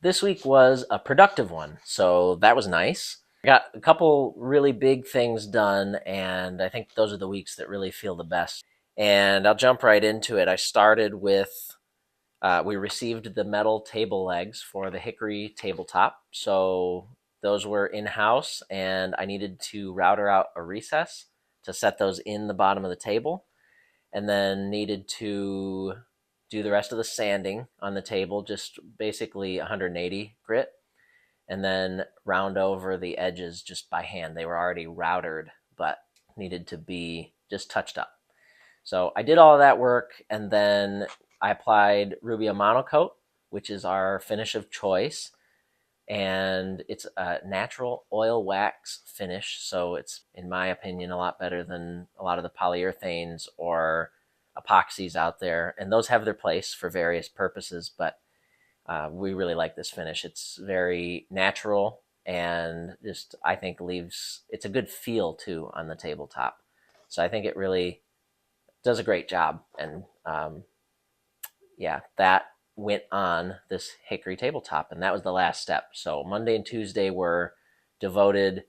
this week was a productive one, so that was nice. I got a couple really big things done, and I think those are the weeks that really feel the best. And I'll jump right into it. I started with we received the metal table legs for the Hickory tabletop. So those were in-house, and I needed to router out a recess to set those in the bottom of the table, and then needed to do the rest of the sanding on the table, just basically 180 grit, and then round over the edges just by hand. They were already routered, but needed to be just touched up. So I did all of that work, and then I applied Rubio Monocoat, which is our finish of choice, and it's a natural oil wax finish. So it's, in my opinion, a lot better than a lot of the polyurethanes or epoxies out there, and those have their place for various purposes, but we really like this finish. It's very natural, and just, I think, it's a good feel too on the tabletop. So I think it really does a great job. And yeah, that went on this Hickory tabletop, and that was the last step. So Monday and Tuesday were devoted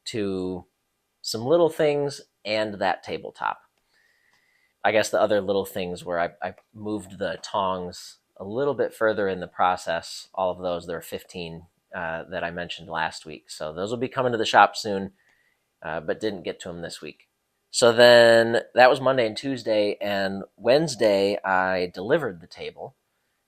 to some little things and that tabletop. I guess the other little things were I moved the tongs a little bit further in the process. All of those, there are 15 that I mentioned last week. So those will be coming to the shop soon, but didn't get to them this week. So then that was Monday and Tuesday, and Wednesday I delivered the table.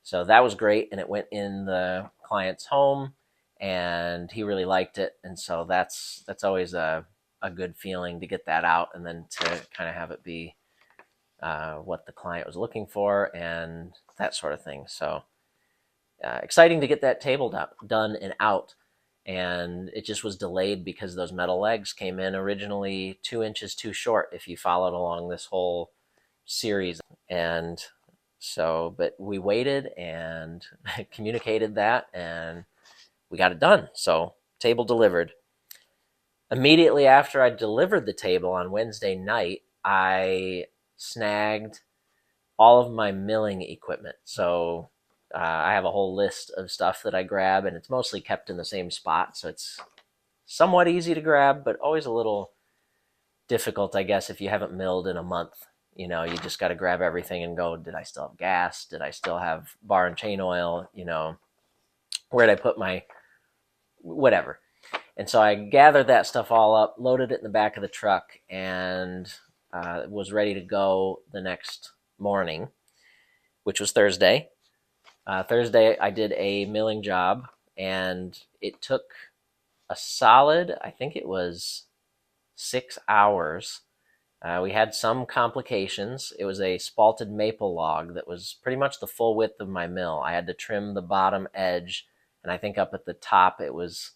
So that was great, and it went in the client's home, and he really liked it. And so that's always a good feeling to get that out, and then to kind of have it be what the client was looking for and that sort of thing. So exciting to get that table done and out. And it just was delayed because those metal legs came in originally 2 inches too short if you followed along this whole series. And so, but we waited and communicated that, and we got it done. So table delivered. Immediately after I delivered the table on Wednesday night, I snagged all of my milling equipment. So I have a whole list of stuff that I grab, and it's mostly kept in the same spot. So it's somewhat easy to grab, but always a little difficult, I guess, if you haven't milled in a month. You know, you just got to grab everything and go, did I still have gas? Did I still have bar and chain oil? You know, where did I put my whatever? And so I gathered that stuff all up, loaded it in the back of the truck, and was ready to go the next morning, which was Thursday. Thursday, I did a milling job, and it took a solid, I think it was 6 hours. We had some complications. It was a spalted maple log that was pretty much the full width of my mill. I had to trim the bottom edge, and I think up at the top it was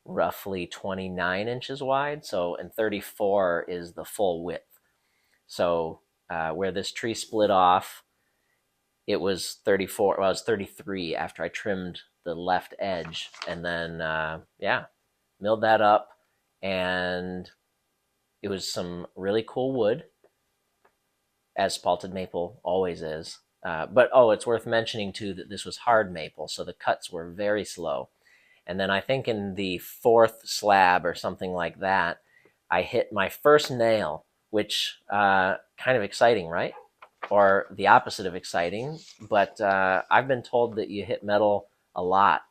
roughly 29 inches wide. So, and 34 is the full width. So where this tree split off, it was 34. Well, it was 33 after I trimmed the left edge, and then yeah, milled that up, and it was some really cool wood, as spalted maple always is. But it's worth mentioning too that this was hard maple, so the cuts were very slow. And then I think in the fourth slab or something like that, I hit my first nail, which kind of exciting, right? Or the opposite of exciting. But I've been told that you hit metal a lot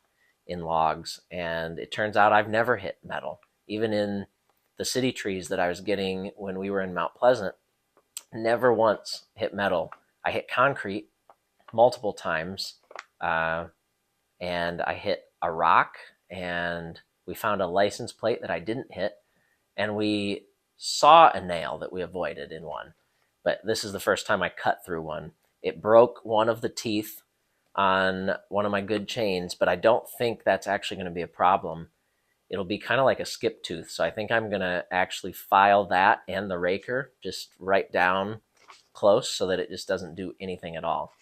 in logs, and it turns out I've never hit metal. Even in the city trees that I was getting when we were in Mount Pleasant, never once hit metal. I hit concrete multiple times, and I hit a rock, and we found a license plate that I didn't hit, and we saw a nail that we avoided in one. But this is the first time I cut through one. It broke one of the teeth on one of my good chains, but I don't think that's actually going to be a problem. It'll be kind of like a skip tooth, so I think I'm going to actually file that and the raker just right down close so that it just doesn't do anything at all.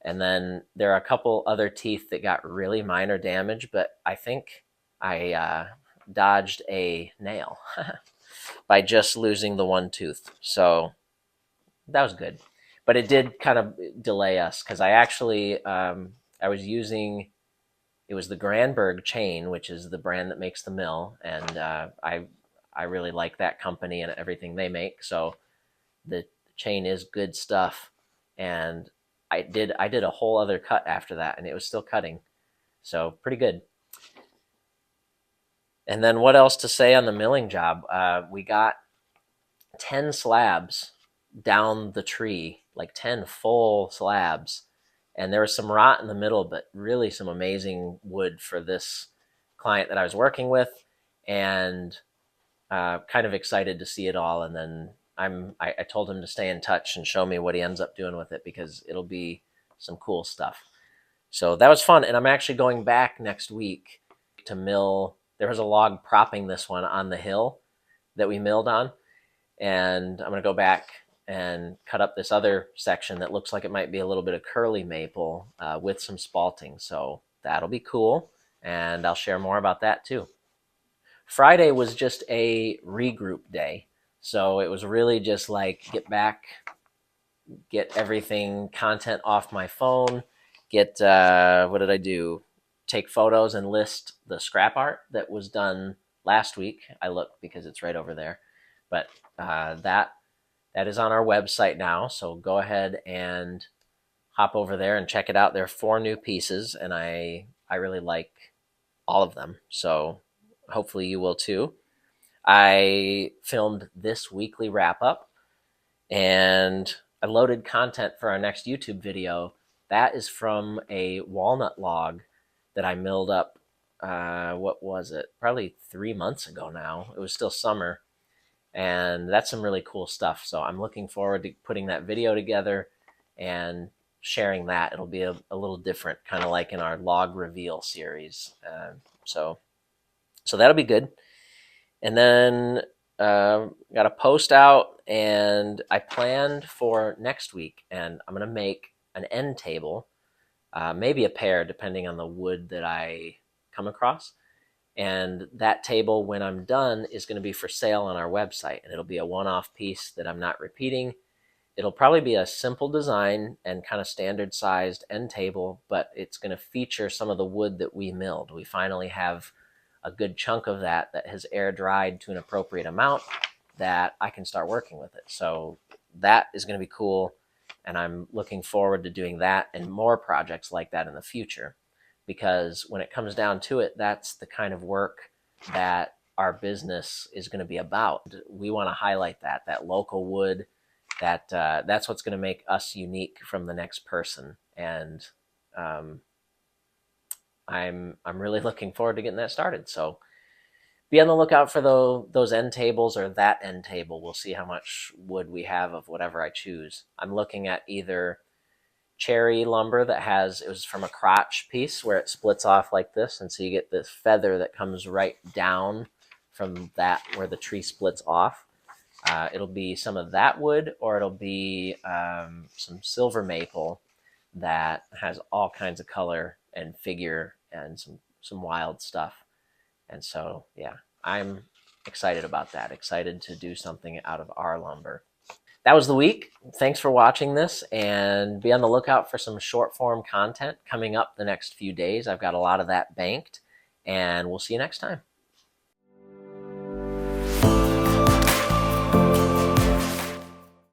And then there are a couple other teeth that got really minor damage, but I think I dodged a nail by just losing the one tooth. So that was good. But it did kind of delay us because I actually, I was using It was the Granberg chain, which is the brand that makes the mill, and I really like that company and everything they make. So the chain is good stuff, and I did a whole other cut after that, and it was still cutting, so pretty good. And then what else to say on the milling job? We got 10 slabs down the tree, like 10 full slabs. And there was some rot in the middle, but really some amazing wood for this client that I was working with. And kind of excited to see it all. And then I told him to stay in touch and show me what he ends up doing with it, because it'll be some cool stuff. So that was fun. And I'm actually going back next week to mill. There was a log propping this one on the hill that we milled on. And I'm going to go back and cut up this other section that looks like it might be a little bit of curly maple with some spalting. So that'll be cool. And I'll share more about that too. Friday was just a regroup day. So it was really just like get back, get everything, content off my phone, get, what did I do? Take photos and list the scrap art that was done last week. I looked because it's right over there. But that is on our website now. So go ahead and hop over there and check it out. There are 4 new pieces, and I really like all of them. So hopefully you will too. I filmed this weekly wrap up, and I loaded content for our next YouTube video. That is from a walnut log that I milled up, what was it? Probably 3 months ago now. It was still summer. And that's some really cool stuff. So I'm looking forward to putting that video together and sharing that. It'll be a little different, kind of like in our log reveal series. So that'll be good. And then got a post out, and I planned for next week, and I'm going to make an end table, maybe a pair, depending on the wood that I come across. And that table, when I'm done, is going to be for sale on our website. And it'll be a one-off piece that I'm not repeating. It'll probably be a simple design and kind of standard-sized end table, but it's going to feature some of the wood that we milled. We finally have a good chunk of that has air-dried to an appropriate amount that I can start working with it. So that is going to be cool, and I'm looking forward to doing that and more projects like that in the future. Because when it comes down to it, that's the kind of work that our business is going to be about. We want to highlight that local wood, that's what's going to make us unique from the next person. And I'm really looking forward to getting that started. So be on the lookout for those end tables, or that end table. We'll see how much wood we have of whatever I choose. I'm looking at either cherry lumber it was from a crotch piece where it splits off like this, and so you get this feather that comes right down from that where the tree splits off. It'll be some of that wood, or it'll be some silver maple that has all kinds of color and figure and some wild stuff. And so yeah, I'm excited about that, excited to do something out of our lumber. That was the week. Thanks for watching this, and be on the lookout for some short form content coming up the next few days. I've got a lot of that banked, and we'll see you next time.